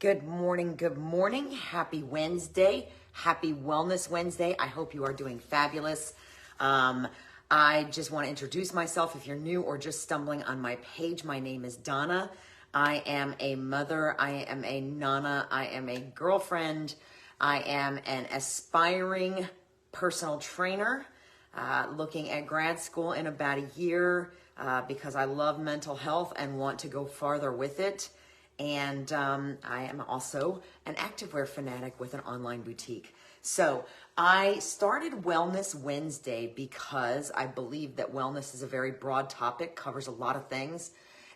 Good morning. Good morning. Happy Wednesday. Happy Wellness Wednesday. I hope you are doing fabulous. I just want to introduce myself if you're new or just stumbling on my page. My name is Donna. I am a mother. I am a nana. I am a girlfriend. I am an aspiring personal trainer, looking at grad school in about a year because I love mental health and want to go farther with it. And I am also an activewear fanatic with an online boutique. So I started Wellness Wednesday because I believe that wellness is a very broad topic, covers a lot of things,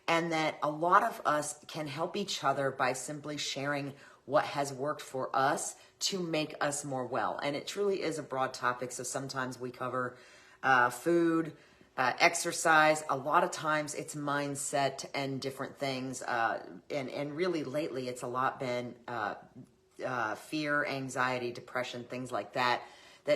and that a lot of us can help each other by simply sharing what has worked for us to make us more well. And it truly is a broad topic, so sometimes we cover food, exercise. A lot of times it's mindset and different things. And really lately it's a lot been fear, anxiety, depression, things like that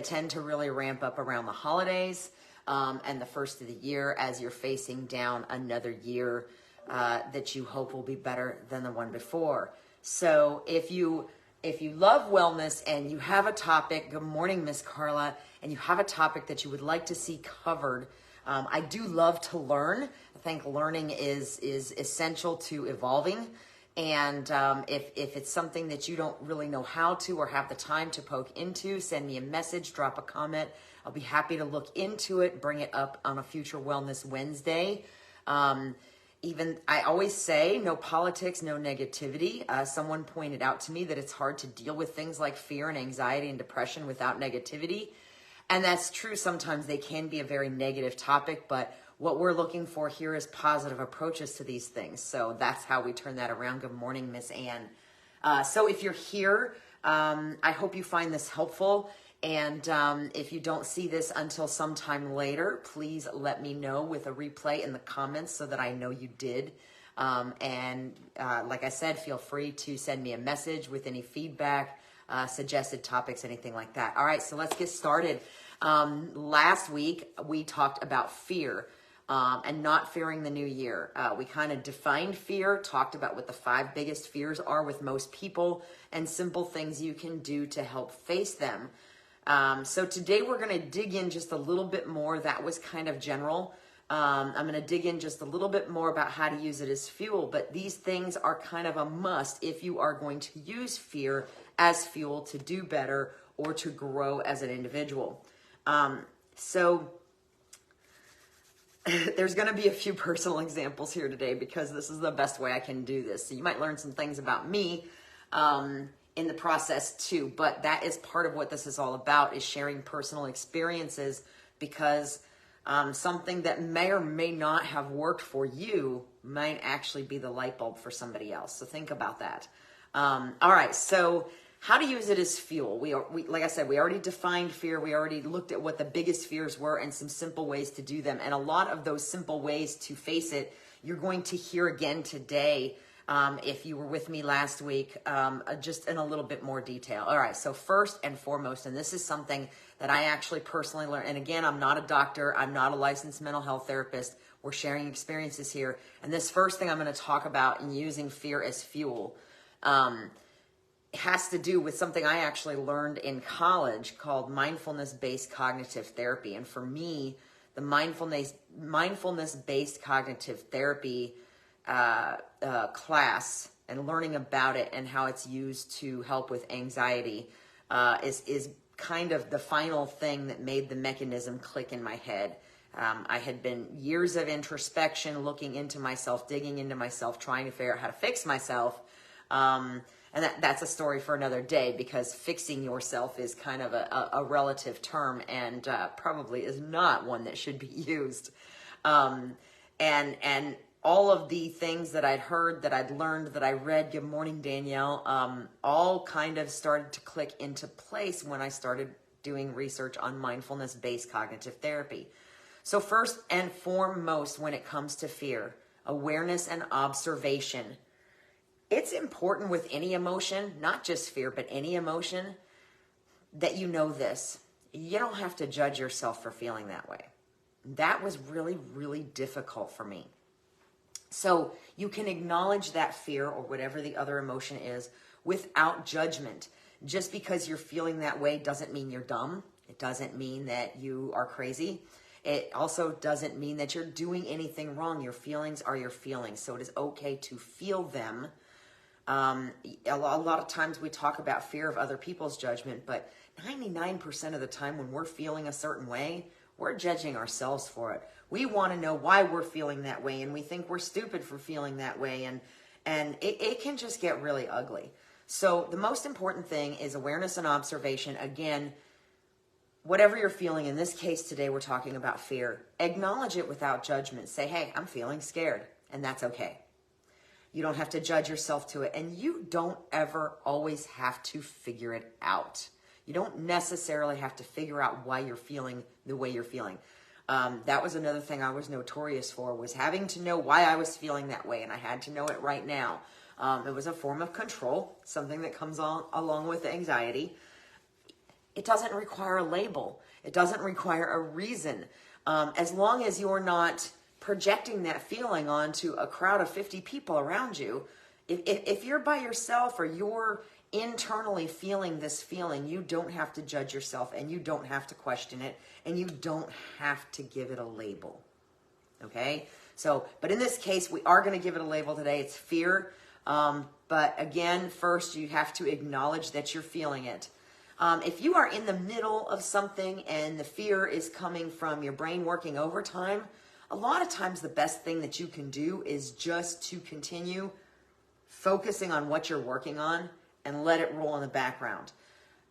tend to really ramp up around the holidays and the first of the year as you're facing down another year that you hope will be better than the one before. So if you love wellness and you have a topic, good morning, Miss Carla, and you have a topic that you would like to see covered, I do love to learn. I think learning is essential to evolving. And if it's something that you don't really know how to or have the time to poke into, send me a message, drop a comment. I'll be happy to look into it, bring it up on a future Wellness Wednesday. Even I always say no politics, no negativity. Someone pointed out to me that it's hard to deal with things like fear and anxiety and depression without negativity. And that's true. Sometimes they can be a very negative topic, but what we're looking for here is positive approaches to these things. So that's how we turn that around. Good morning, Miss Ann. So if you're here, I hope you find this helpful. And if you don't see this until sometime later, please let me know with a replay in the comments so that I know you did. Like I said, feel free to send me a message with any feedback, suggested topics, anything like that. All right, so let's get started. Last week, we talked about fear and not fearing the new year. We kind of defined fear, talked about what the 5 biggest fears are with most people, and simple things you can do to help face them. So today we're going to dig in just a little bit more. That was kind of general. I'm going to dig in just a little bit more about how to use it as fuel, but these things are kind of a must if you are going to use fear as fuel to do better or to grow as an individual. So there's going to be a few personal examples here today because this is the best way I can do this. So you might learn some things about me in the process too, but that is part of what this is all about, is sharing personal experiences, because something that may or may not have worked for you might actually be the light bulb for somebody else. So think about that. All right, so how to use it as fuel. We like I said, we already defined fear. We already looked at what the biggest fears were and some simple ways to do them. And a lot of those simple ways to face it, you're going to hear again today if you were with me last week, just in a little bit more detail. All right, so first and foremost, and this is something that I actually personally learned, and again, I'm not a doctor, I'm not a licensed mental health therapist, we're sharing experiences here, and this first thing I'm going to talk about in using fear as fuel has to do with something I actually learned in college called mindfulness-based cognitive therapy. And for me, the mindfulness-based cognitive therapy class and learning about it and how it's used to help with anxiety is kind of the final thing that made the mechanism click in my head. I had been years of introspection, looking into myself, digging into myself, trying to figure out how to fix myself. And that's a story for another day, because fixing yourself is kind of a relative term and probably is not one that should be used. And all of the things that I'd heard, that I'd learned, that I read, good morning, Danielle, all kind of started to click into place when I started doing research on mindfulness-based cognitive therapy. So first and foremost, when it comes to fear, awareness and observation. It's important with any emotion, not just fear, but any emotion, that you know this. You don't have to judge yourself for feeling that way. That was really, really difficult for me. So you can acknowledge that fear or whatever the other emotion is without judgment. Just because you're feeling that way doesn't mean you're dumb. It doesn't mean that you are crazy. It also doesn't mean that you're doing anything wrong. Your feelings are your feelings. So it is okay to feel them. A lot of times we talk about fear of other people's judgment, but 99% of the time when we're feeling a certain way, we're judging ourselves for it. We want to know why we're feeling that way, and we think we're stupid for feeling that way, and it can just get really ugly. So the most important thing is awareness and observation. Again, whatever you're feeling, in this case today we're talking about fear, acknowledge it without judgment. Say, hey, I'm feeling scared, and that's okay. You don't have to judge yourself to it, and you don't ever always have to figure it out. You don't necessarily have to figure out why you're feeling the way you're feeling. That was another thing I was notorious for, was having to know why I was feeling that way, and I had to know it right now. It was a form of control, something that comes on along with anxiety. It doesn't require a label. It doesn't require a reason. As long as you're not projecting that feeling onto a crowd of 50 people around you, if you're by yourself or you're internally feeling this feeling, you don't have to judge yourself, and you don't have to question it, and you don't have to give it a label. Okay? So, but in this case, we are going to give it a label today. It's fear. But again, first you have to acknowledge that you're feeling it. If you are in the middle of something and the fear is coming from your brain working overtime, a lot of times the best thing that you can do is just to continue focusing on what you're working on and let it roll in the background.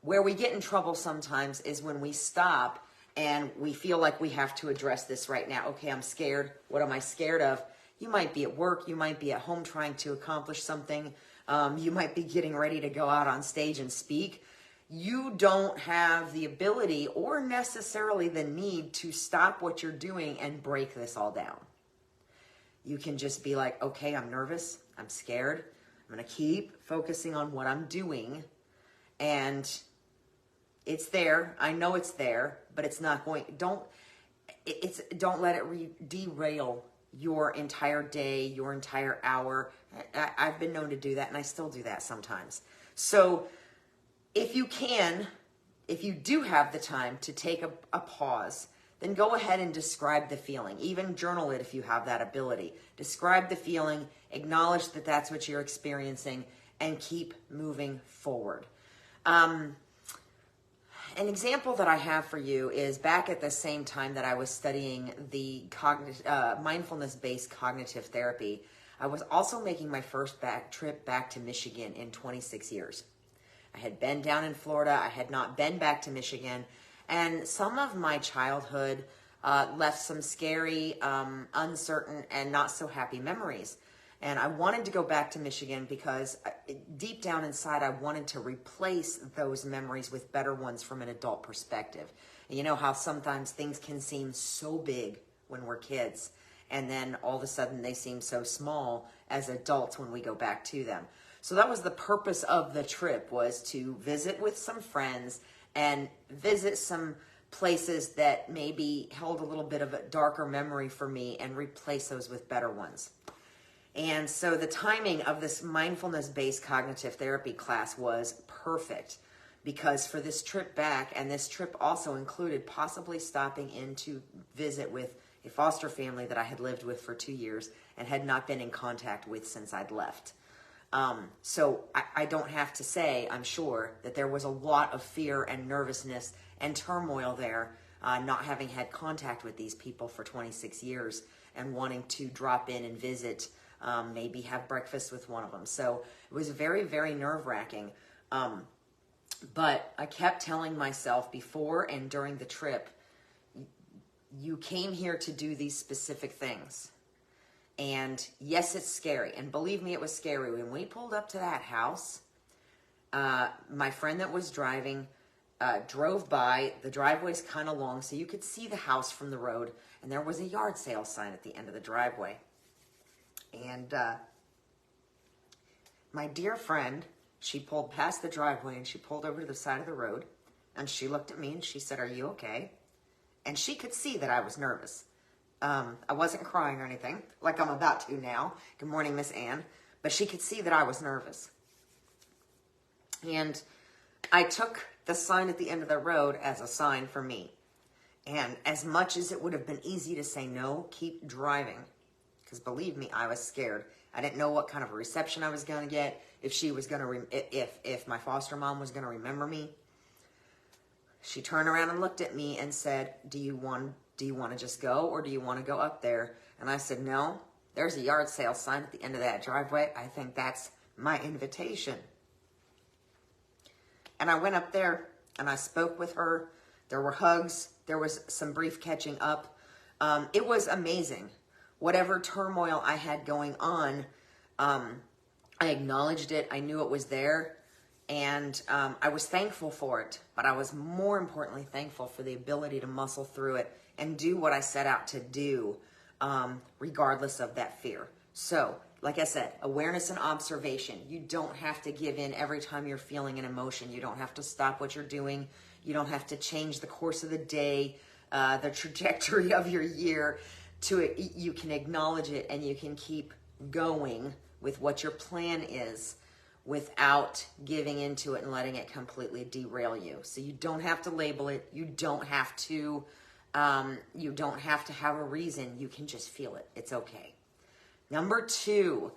Where we get in trouble sometimes is when we stop and we feel like we have to address this right now. Okay, I'm scared. What am I scared of? You might be at work. You might be at home trying to accomplish something. You might be getting ready to go out on stage and speak. You don't have the ability or necessarily the need to stop what you're doing and break this all down. You can just be like, okay, I'm nervous. I'm scared. I'm going to keep focusing on what I'm doing. And it's there. I know it's there, but it's not going, don't let it derail your entire day, your entire hour. I've been known to do that, and I still do that sometimes. So if you do have the time to take a pause, then go ahead and describe the feeling. Even journal it if you have that ability. Describe the feeling, acknowledge that that's what you're experiencing, and keep moving forward. An example that I have for you is back at the same time that I was studying the mindfulness-based cognitive therapy, I was also making my first trip back to Michigan in 26 years. I had been down in Florida. I had not been back to Michigan. And some of my childhood left some scary, uncertain, and not so happy memories. And I wanted to go back to Michigan because deep down inside, I wanted to replace those memories with better ones from an adult perspective. And you know how sometimes things can seem so big when we're kids, and then all of a sudden they seem so small as adults when we go back to them. So that was the purpose of the trip, was to visit with some friends and visit some places that maybe held a little bit of a darker memory for me and replace those with better ones. And so the timing of this mindfulness-based cognitive therapy class was perfect, because for this trip back, and this trip also included possibly stopping in to visit with a foster family that I had lived with for 2 years and had not been in contact with since I'd left. So I don't have to say, I'm sure, that there was a lot of fear and nervousness and turmoil there, not having had contact with these people for 26 years and wanting to drop in and visit, maybe have breakfast with one of them. So it was very, very nerve-wracking. But I kept telling myself before and during the trip, you came here to do these specific things. And yes, it's scary. And believe me, it was scary. When we pulled up to that house, my friend that was driving drove by. The driveway's kind of long, so you could see the house from the road. And there was a yard sale sign at the end of the driveway. And my dear friend, she pulled past the driveway and she pulled over to the side of the road. And she looked at me and she said, "Are you okay?" And she could see that I was nervous. I wasn't crying or anything, like I'm about to now. Good morning, Miss Ann. But she could see that I was nervous. And I took the sign at the end of the road as a sign for me. And as much as it would have been easy to say no, keep driving. Because believe me, I was scared. I didn't know what kind of a reception I was going to get. If she was going to, if my foster mom was going to remember me. She turned around and looked at me and said, do you want to just go, or do you want to go up there? And I said, no, there's a yard sale sign at the end of that driveway. I think that's my invitation. And I went up there and I spoke with her. There were hugs. There was some brief catching up. It was amazing. Whatever turmoil I had going on, I acknowledged it. I knew it was there. And I was thankful for it. But I was more importantly thankful for the ability to muscle through it and do what I set out to do, regardless of that fear. So, like I said, awareness and observation. You don't have to give in every time you're feeling an emotion. You don't have to stop what you're doing. You don't have to change the course of the day, the trajectory of your year. You can acknowledge it and you can keep going with what your plan is without giving into it and letting it completely derail you. So you don't have to label it. You don't have to have a reason. You can just feel it. It's okay. Number 2,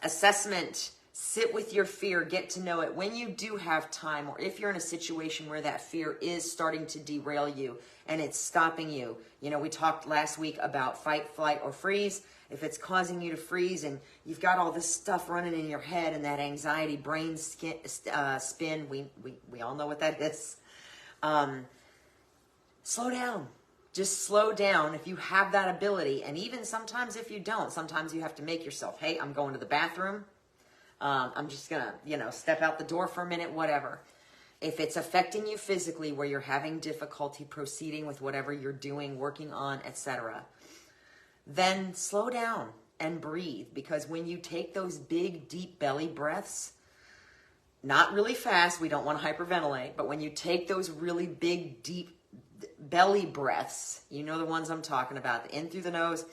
assessment. Sit with your fear, get to know it. When you do have time, or if you're in a situation where that fear is starting to derail you and it's stopping you. You know, we talked last week about fight, flight, or freeze. If it's causing you to freeze and you've got all this stuff running in your head and that anxiety brain spin, we all know what that is. Slow down. Just slow down if you have that ability. And even sometimes if you don't, sometimes you have to make yourself, hey, I'm going to the bathroom. I'm just going to, step out the door for a minute, whatever. If it's affecting you physically where you're having difficulty proceeding with whatever you're doing, working on, etc., then slow down and breathe. Because when you take those big, deep belly breaths, not really fast, we don't want to hyperventilate, but when you take those really big, deep belly breaths, you know the ones I'm talking about, in through the nose,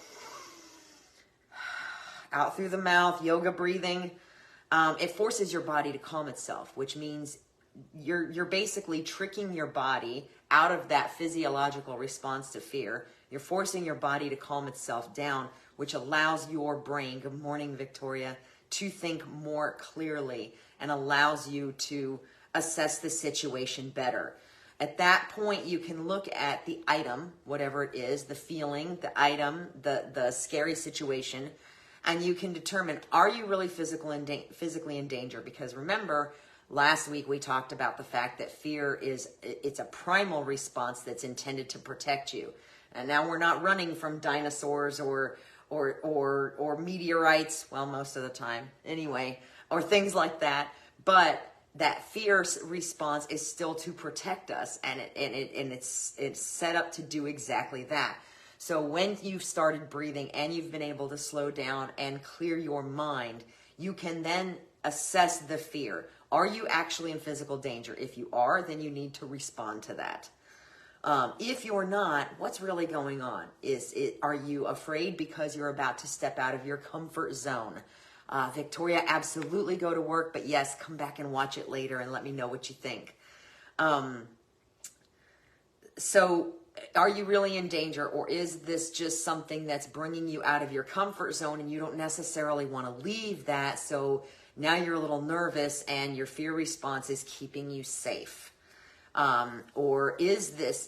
out through the mouth, yoga breathing, it forces your body to calm itself, which means you're basically tricking your body out of that physiological response to fear. You're forcing your body to calm itself down, which allows your brain, good morning, Victoria, to think more clearly and allows you to assess the situation better. At that point, you can look at the item, whatever it is, the feeling, the item, the scary situation, and you can determine, are you really physically in danger? Because remember, last week we talked about the fact that fear it's a primal response that's intended to protect you. And now we're not running from dinosaurs or meteorites, well, most of the time anyway, or things like that. But that fear response is still to protect us, and it's set up to do exactly that. So when you've started breathing and you've been able to slow down and clear your mind, you can then assess the fear. Are you actually in physical danger? If you are, then you need to respond to that. If you're not, what's really going on? Are you afraid because you're about to step out of your comfort zone? Victoria, absolutely go to work, but yes, come back and watch it later and let me know what you think. So are you really in danger, or is this just something that's bringing you out of your comfort zone and you don't necessarily want to leave that? So now you're a little nervous and your fear response is keeping you safe. Or is this,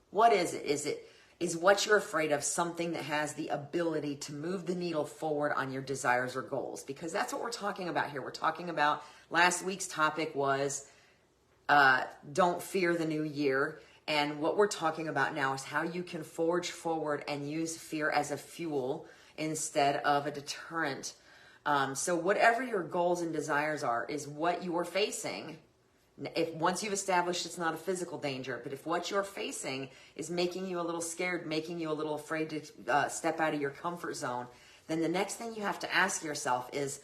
what is it? Is what you're afraid of something that has the ability to move the needle forward on your desires or goals? Because that's what we're talking about here. We're talking about, last week's topic was don't fear the new year. And what we're talking about now is how you can forge forward and use fear as a fuel instead of a deterrent. So whatever your goals and desires are is what you're facing. If once you've established it's not a physical danger, but if what you're facing is making you a little scared, making you a little afraid to step out of your comfort zone, then the next thing you have to ask yourself is,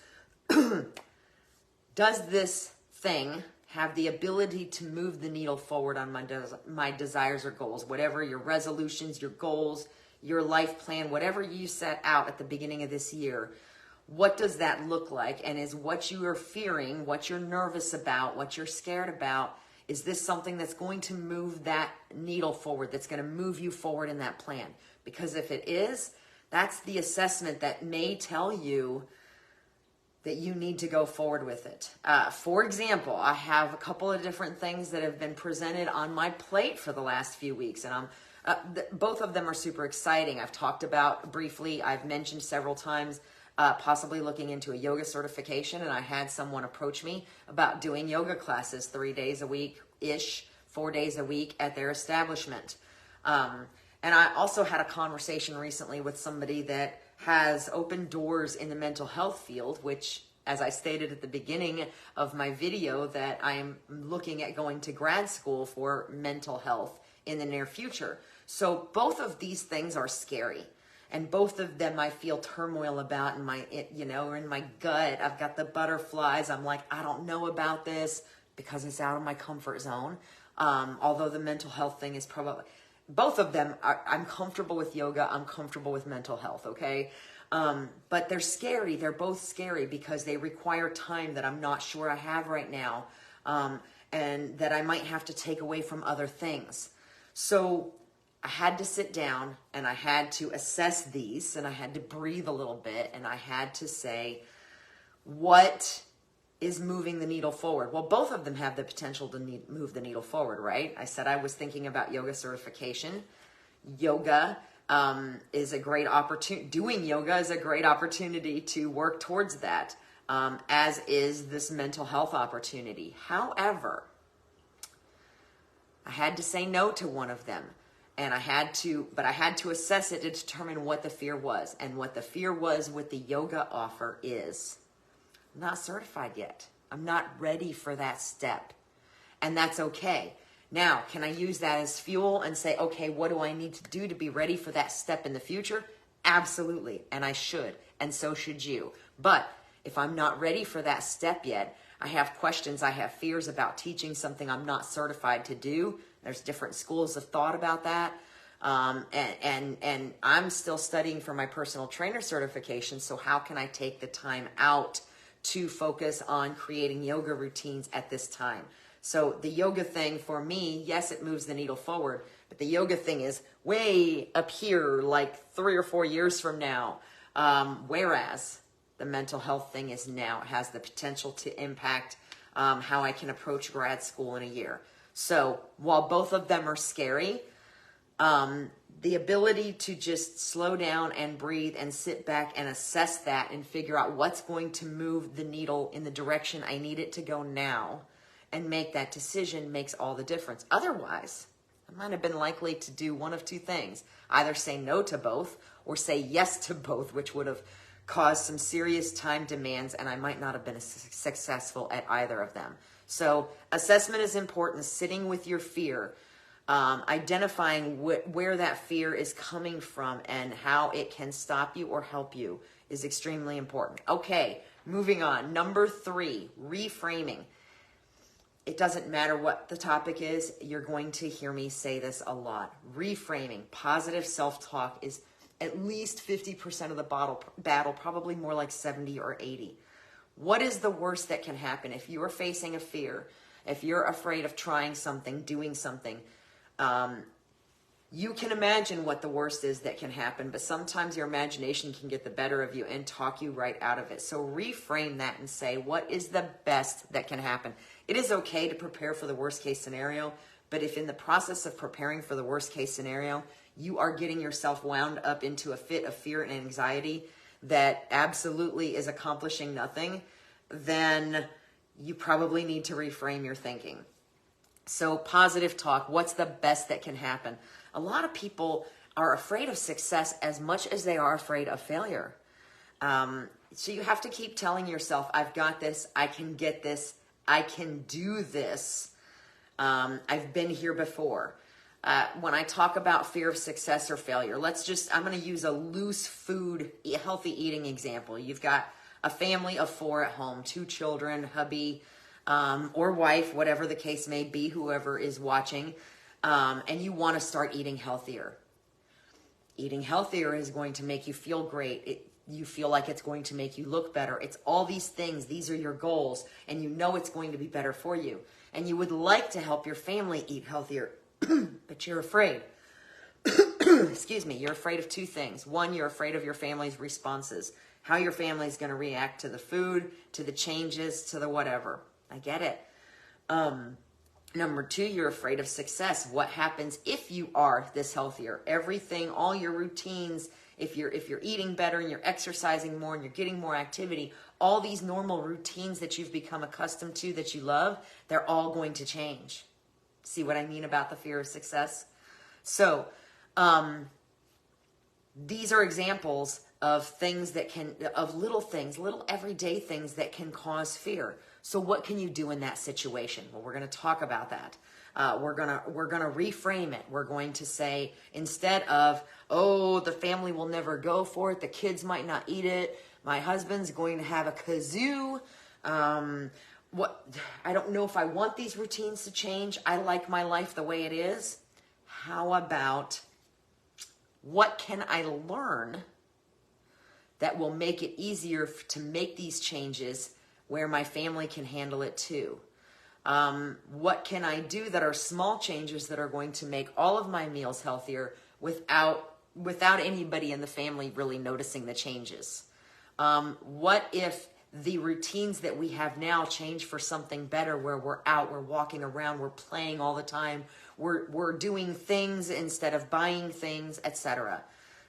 does this thing have the ability to move the needle forward on my desires or goals? Whatever your resolutions, your goals, your life plan, whatever you set out at the beginning of this year, what does that look like? And is what you are fearing, what you're nervous about, what you're scared about, is this something that's going to move that needle forward, that's going to move you forward in that plan? Because if it is, that's the assessment that may tell you that you need to go forward with it. For example, I have a couple of different things that have been presented on my plate for the last few weeks, and both of them are super exciting. I've talked about briefly, I've mentioned several times, possibly looking into a yoga certification, and I had someone approach me about doing yoga classes 3 days a week-ish, 4 days a week at their establishment. And I also had a conversation recently with somebody that has opened doors in the mental health field, which, as I stated at the beginning of my video, that I am looking at going to grad school for mental health in the near future. So both of these things are scary. And both of them I feel turmoil about in my, in my gut. I've got the butterflies. I'm like, I don't know about this because it's out of my comfort zone. Although the mental health thing is probably, both of them, I'm comfortable with yoga. I'm comfortable with mental health, okay? But they're scary. They're both scary because they require time that I'm not sure I have right now, and that I might have to take away from other things. So I had to sit down and I had to assess these, and I had to breathe a little bit, and I had to say, what is moving the needle forward? Well, both of them have the potential to move the needle forward, right? I said I was thinking about yoga certification. Yoga is a great opportunity. Doing yoga is a great opportunity to work towards that, as is this mental health opportunity. However, I had to say no to one of them. And I had to assess it to determine what the fear was. And what the fear was with the yoga offer is, I'm not certified yet. I'm not ready for that step. And that's okay. Now, can I use that as fuel and say, okay, what do I need to do to be ready for that step in the future? Absolutely. And I should. And so should you. But if I'm not ready for that step yet, I have questions, I have fears about teaching something I'm not certified to do. There's different schools of thought about that. And I'm still studying for my personal trainer certification. So how can I take the time out to focus on creating yoga routines at this time? So the yoga thing for me, yes, it moves the needle forward, but the yoga thing is way up here, like 3 or 4 years from now. Whereas the mental health thing is now, it has the potential to impact how I can approach grad school in a year. So while both of them are scary, the ability to just slow down and breathe and sit back and assess that and figure out what's going to move the needle in the direction I need it to go now and make that decision makes all the difference. Otherwise, I might have been likely to do one of two things: either say no to both or say yes to both, which would have caused some serious time demands, and I might not have been successful at either of them. So assessment is important. Sitting with your fear, identifying where that fear is coming from and how it can stop you or help you is extremely important. Okay, moving on. Number 3, reframing. It doesn't matter what the topic is. You're going to hear me say this a lot. Reframing, positive self-talk is at least 50% of the battle, probably more like 70 or 80. What is the worst that can happen if you are facing a fear, if you're afraid of trying something, doing something? You can imagine what the worst is that can happen, but sometimes your imagination can get the better of you and talk you right out of it. So reframe that and say, what is the best that can happen? It is okay to prepare for the worst case scenario, but if in the process of preparing for the worst case scenario, you are getting yourself wound up into a fit of fear and anxiety that absolutely is accomplishing nothing, then you probably need to reframe your thinking. So positive talk, what's the best that can happen? A lot of people are afraid of success as much as they are afraid of failure. So you have to keep telling yourself, I've got this, I can get this, I can do this. I've been here before. When I talk about fear of success or failure, I'm going to use a loose food, healthy eating example. You've got a family of 4 at home, 2 children, hubby, or wife, whatever the case may be, whoever is watching, and you want to start eating healthier. Eating healthier is going to make you feel great. You feel like it's going to make you look better. It's all these things. These are your goals, and you know it's going to be better for you. And you would like to help your family eat healthier, but you're afraid. Excuse me. You're afraid of two things. One, you're afraid of your family's responses, how your family's going to react to the food, to the changes, to the whatever. I get it. Number two, you're afraid of success. What happens if you are this healthier? Everything, all your routines, if you're eating better and you're exercising more and you're getting more activity, all these normal routines that you've become accustomed to that you love, they're all going to change. See what I mean about the fear of success? So, these are examples of things that of little things, little everyday things that can cause fear. So what can you do in that situation? Well, we're going to talk about that. We're gonna reframe it. We're going to say, instead of, oh, the family will never go for it, the kids might not eat it, my husband's going to have a kazoo. I don't know if I want these routines to change. I like my life the way it is. How about, what can I learn that will make it easier to make these changes where my family can handle it too? What can I do that are small changes that are going to make all of my meals healthier without anybody in the family really noticing the changes? What if the routines that we have now change for something better, where we're out, we're walking around, we're playing all the time, we're doing things instead of buying things, etc.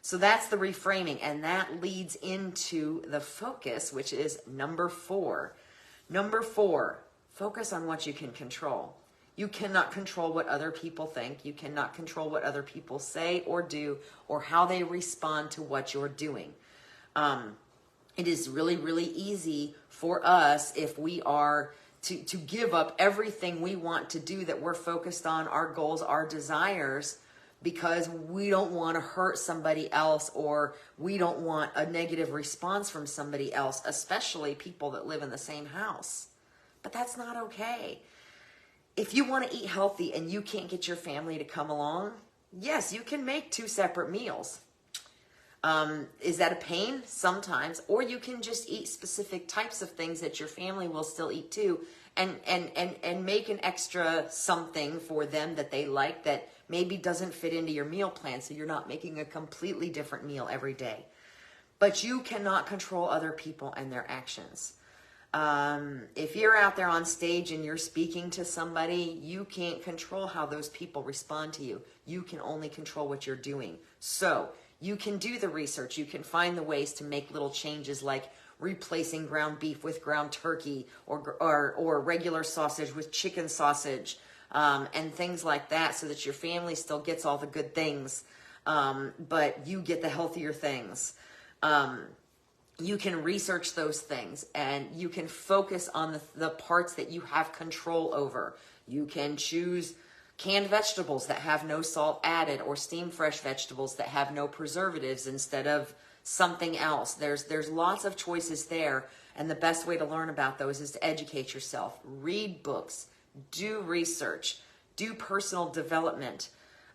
So that's the reframing, and that leads into the focus, which is number 4. Number 4, focus on what you can control. You cannot control what other people think. You cannot control what other people say or do, or how they respond to what you're doing. It is really, really easy for us, if we are to give up everything we want to do, that we're focused on our goals, our desires, because we don't want to hurt somebody else, or we don't want a negative response from somebody else, especially people that live in the same house. But that's not okay. If you want to eat healthy and you can't get your family to come along, yes, you can make 2 separate meals. Is that a pain? Sometimes. Or you can just eat specific types of things that your family will still eat too, and make an extra something for them that they like that maybe doesn't fit into your meal plan, so you're not making a completely different meal every day. But you cannot control other people and their actions. If you're out there on stage and you're speaking to somebody, you can't control how those people respond to you. You can only control what you're doing. So you can do the research. You can find the ways to make little changes, like replacing ground beef with ground turkey, or regular sausage with chicken sausage, and things like that, so that your family still gets all the good things, but you get the healthier things. You can research those things, and you can focus on the parts that you have control over. You can choose canned vegetables that have no salt added, or steam fresh vegetables that have no preservatives instead of something else. There's lots of choices there, and the best way to learn about those is to educate yourself. Read books, do research, do personal development,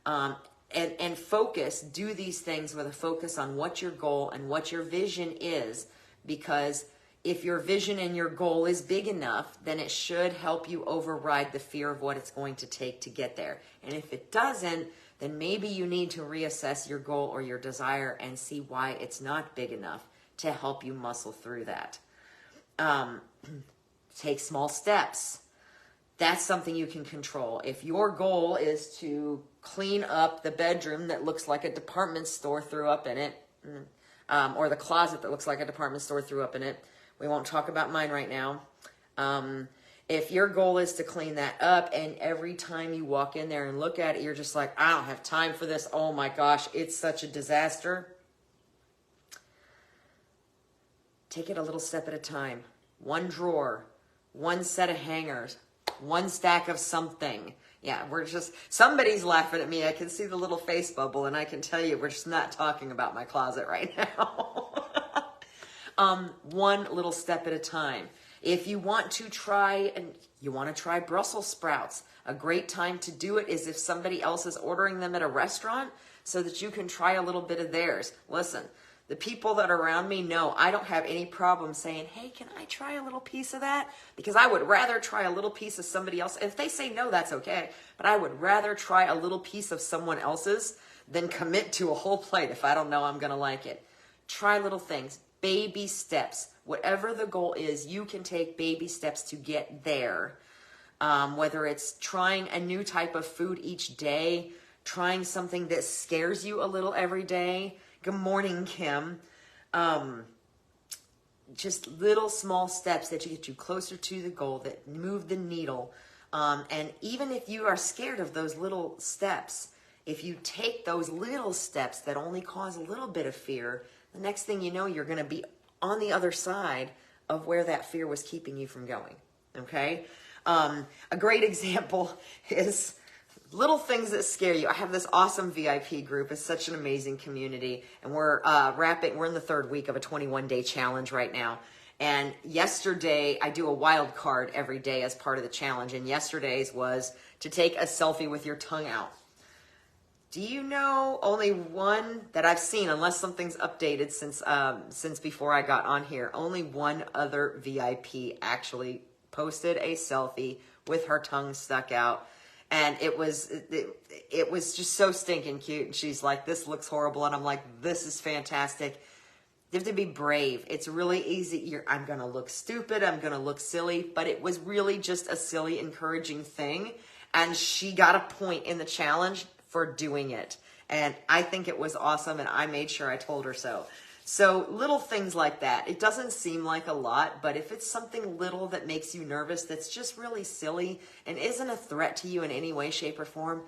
and focus. Do these things with a focus on what your goal and what your vision is, because if your vision and your goal is big enough, then it should help you override the fear of what it's going to take to get there. And if it doesn't, then maybe you need to reassess your goal or your desire and see why it's not big enough to help you muscle through that. Take small steps. That's something you can control. If your goal is to clean up the bedroom that looks like a department store threw up in it, or the closet that looks like a department store threw up in it, we won't talk about mine right now. If your goal is to clean that up, and every time you walk in there and look at it, you're just like, I don't have time for this. Oh my gosh, it's such a disaster. Take it a little step at a time. One drawer, one set of hangers, one stack of something. Yeah, somebody's laughing at me. I can see the little face bubble, and I can tell you we're just not talking about my closet right now. One little step at a time. If you want to try Brussels sprouts, a great time to do it is if somebody else is ordering them at a restaurant. so that you can try a little bit of theirs. Listen, the people that are around me know I don't have any problem saying, hey, can I try a little piece of that? Because I would rather try a little piece of somebody else. If they say no, that's okay. But I would rather try a little piece of someone else's than commit to a whole plate if I don't know I'm going to like it. Try little things, baby steps. Whatever the goal is, you can take baby steps to get there. Whether it's trying a new type of food each day, trying something that scares you a little every day. Good morning, Kim. Just little small steps that get you closer to the goal, that move the needle. And even if you are scared of those little steps, if you take those little steps that only cause a little bit of fear, the next thing you know, you're going to be on the other side of where that fear was keeping you from going. Okay? A great example is little things that scare you. I have this awesome VIP group. It's such an amazing community. And we're in the third week of a 21-day challenge right now. And yesterday, I do a wild card every day as part of the challenge. And yesterday's was to take a selfie with your tongue out. Do you know only one that I've seen, unless something's updated since before I got on here, only one other VIP actually posted a selfie with her tongue stuck out. And it was just so stinking cute. And she's like, this looks horrible. And I'm like, this is fantastic. You have to be brave. It's really easy. I'm going to look stupid. I'm going to look silly. But it was really just a silly, encouraging thing. And she got a point in the challenge for doing it. And I think it was awesome. And I made sure I told her so. So little things like that. It doesn't seem like a lot, but if it's something little that makes you nervous, that's just really silly and isn't a threat to you in any way, shape, or form,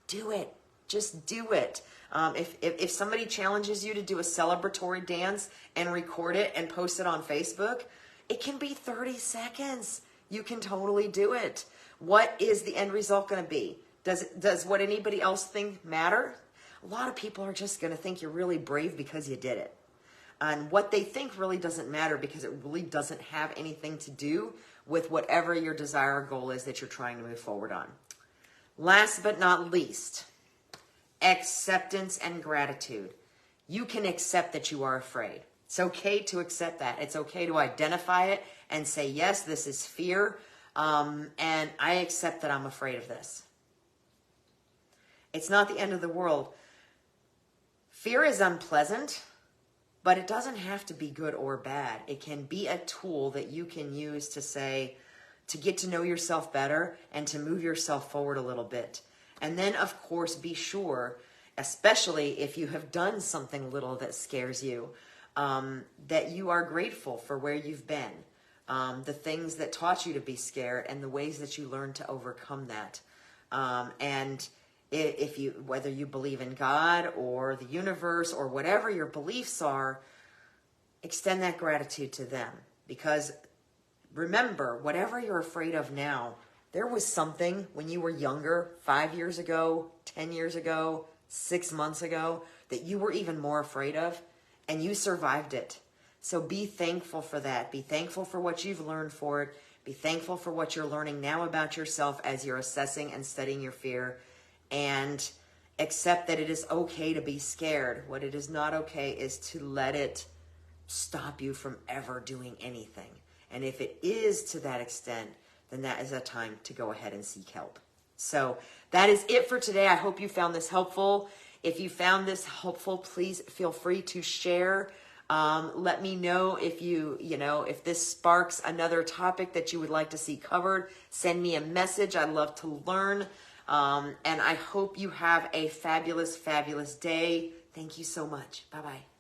do it. Just do it. If somebody challenges you to do a celebratory dance and record it and post it on Facebook, it can be 30 seconds. You can totally do it. What is the end result going to be? Does what anybody else think matter? A lot of people are just going to think you're really brave because you did it. And what they think really doesn't matter because it really doesn't have anything to do with whatever your desire or goal is that you're trying to move forward on. Last but not least, acceptance and gratitude. You can accept that you are afraid. It's okay to accept that. It's okay to identify it and say, yes, this is fear, and I accept that I'm afraid of this. It's not the end of the world. Fear is unpleasant, but it doesn't have to be good or bad. It can be a tool that you can use to get to know yourself better and to move yourself forward a little bit. And then, of course, be sure, especially if you have done something little that scares you, that you are grateful for where you've been, the things that taught you to be scared and the ways that you learned to overcome that. And whether you believe in God or the universe or whatever your beliefs are, extend that gratitude to them. Because remember, whatever you're afraid of now, there was something when you were younger, 5 years ago, 10 years ago, 6 months ago, that you were even more afraid of, and you survived it. So be thankful for that. Be thankful for what you've learned for it. Be thankful for what you're learning now about yourself as you're assessing and studying your fear. And accept that it is okay to be scared. What it is not okay is to let it stop you from ever doing anything. And if it is to that extent, then that is a time to go ahead and seek help. So that is it for today. I hope you found this helpful. If you found this helpful, please feel free to share. Let me know if this sparks another topic that you would like to see covered. Send me a message. I love to learn. And I hope you have a fabulous, fabulous day. Thank you so much. Bye-bye.